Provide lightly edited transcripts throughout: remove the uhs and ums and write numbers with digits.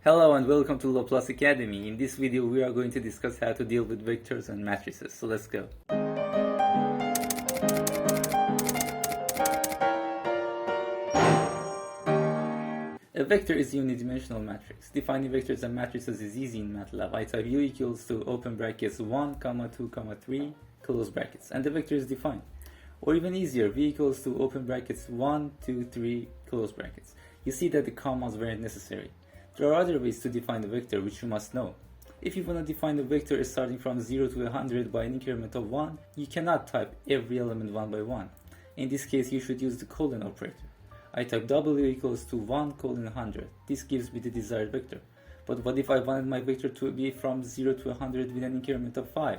Hello and welcome to Laplace Academy. In this video we are going to discuss how to deal with vectors and matrices. So let's go. A vector is a unidimensional matrix. Defining vectors and matrices is easy in MATLAB. I type U equals to open brackets 1, 2, 3, close brackets, and the vector is defined. Or even easier, V equals to open brackets 1, 2, 3, close brackets. You see that the commas weren't necessary. There are other ways to define a vector which you must know. If you want to define a vector starting from 0 to 100 by an increment of 1, you cannot type every element one by one. In this case, you should use the colon operator. I type W equals to 1 colon 100. This gives me the desired vector. But what if I wanted my vector to be from 0 to 100 with an increment of 5?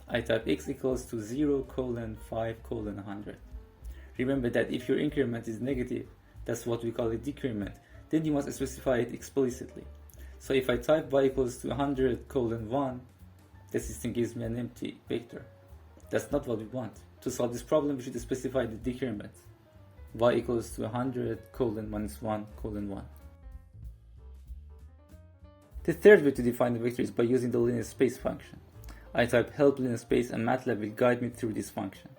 I type X equals to 0 colon 5 colon 100. Remember that if your increment is negative, that's what we call a decrement, then you must specify it explicitly. So if I type y equals to 100 colon 1, the system gives me an empty vector. That's not what we want. To solve this problem, we should specify the decrement. Y equals to 100 colon minus 1 colon 1. The third way to define the vector is by using the linspace function. I type help linspace and MATLAB will guide me through this function.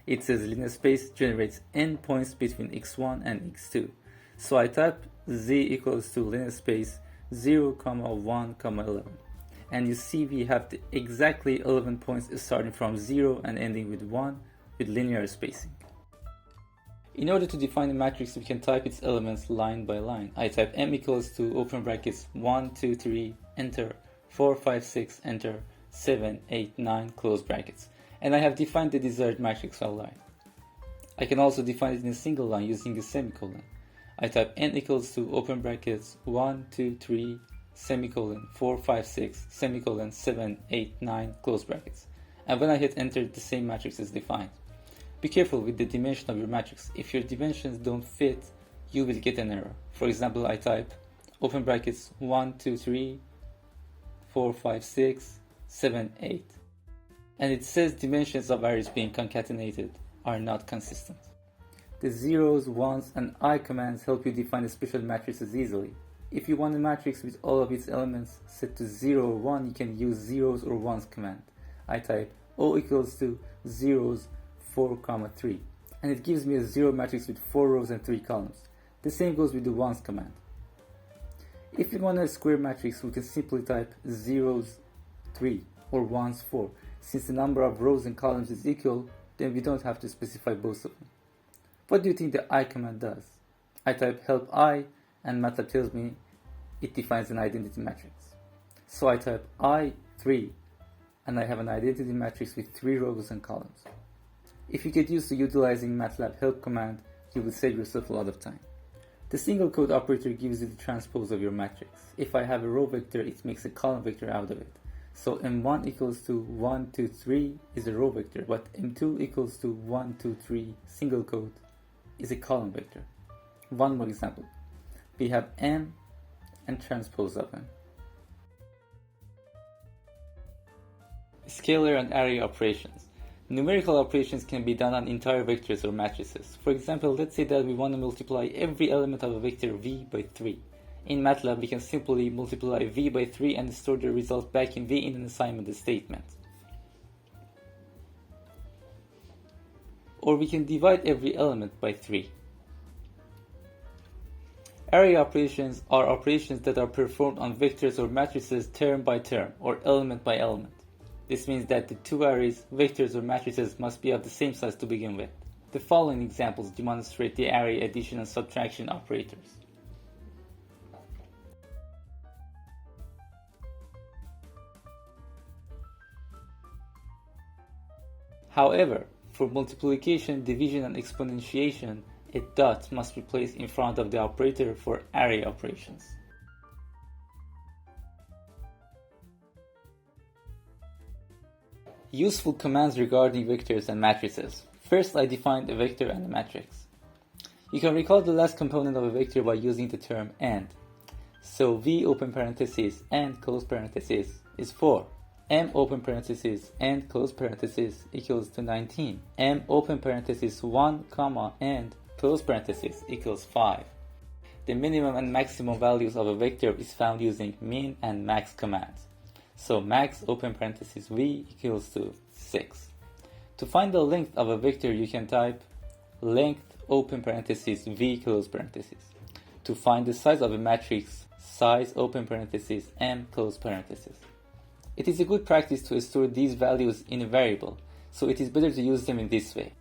It says linspace generates n points between x1 and x2. So I type z equals to linspace 0, 1, 11. And you see we have the exactly 11 points starting from 0 and ending with 1 with linear spacing. In order to define a matrix, we can type its elements line by line. I type M equals to open brackets 1, 2, 3, enter, 4, 5, 6, enter, 7, 8, 9, close brackets. And I have defined the desired matrix outline. I can also define it in a single line using a semicolon. I type n equals to open brackets 1, 2, 3, semicolon, 4, 5, 6, semicolon, 7, 8, 9, close brackets. And when I hit enter, the same matrix is defined. Be careful with the dimension of your matrix. If your dimensions don't fit, you will get an error. For example, I type open brackets 1, 2, 3, 4, 5, 6, 7, 8. And it says dimensions of arrays being concatenated are not consistent. The zeros, ones, and I commands help you define the special matrices easily. If you want a matrix with all of its elements set to 0 or 1, you can use zeros or ones command. I type O equals to zeros 4, 3, and it gives me a 0 matrix with 4 rows and 3 columns. The same goes with the ones command. If you want a square matrix, we can simply type zeros 3 or ones 4. Since the number of rows and columns is equal, then we don't have to specify both of them. What do you think the I command does? I type help I, and MATLAB tells me it defines an identity matrix. So I type I3, and I have an identity matrix with 3 rows and columns. If you get used to utilizing MATLAB help command, you will save yourself a lot of time. The single quote operator gives you the transpose of your matrix. If I have a row vector, it makes a column vector out of it. So M1 equals to 1, 2, 3 is a row vector, but M2 equals to 1, 2, 3 single quote is a column vector. One more example. We have M and transpose of M. Scalar and array operations. Numerical operations can be done on entire vectors or matrices. For example, let's say that we want to multiply every element of a vector v by 3. In MATLAB, we can simply multiply v by 3 and store the result back in v in an assignment statement. Or we can divide every element by 3. Array operations are operations that are performed on vectors or matrices term by term or element by element. This means that the two arrays, vectors or matrices, must be of the same size to begin with. The following examples demonstrate the array addition and subtraction operators. However, for multiplication, division, and exponentiation, a dot must be placed in front of the operator for array operations. Useful commands regarding vectors and matrices. First, I defined a vector and a matrix. You can recall the last component of a vector by using the term AND. So V open parentheses and close parentheses is 4. M open parentheses and close parentheses equals to 19. M open parentheses 1, comma, and close parentheses equals 5. The minimum and maximum values of a vector is found using min and max commands. So max open parenthesis v equals to 6. To find the length of a vector, you can type length open parenthesis v close parenthesis. To find the size of a matrix, size open parenthesis m close parenthesis. It is a good practice to store these values in a variable, so it is better to use them in this way.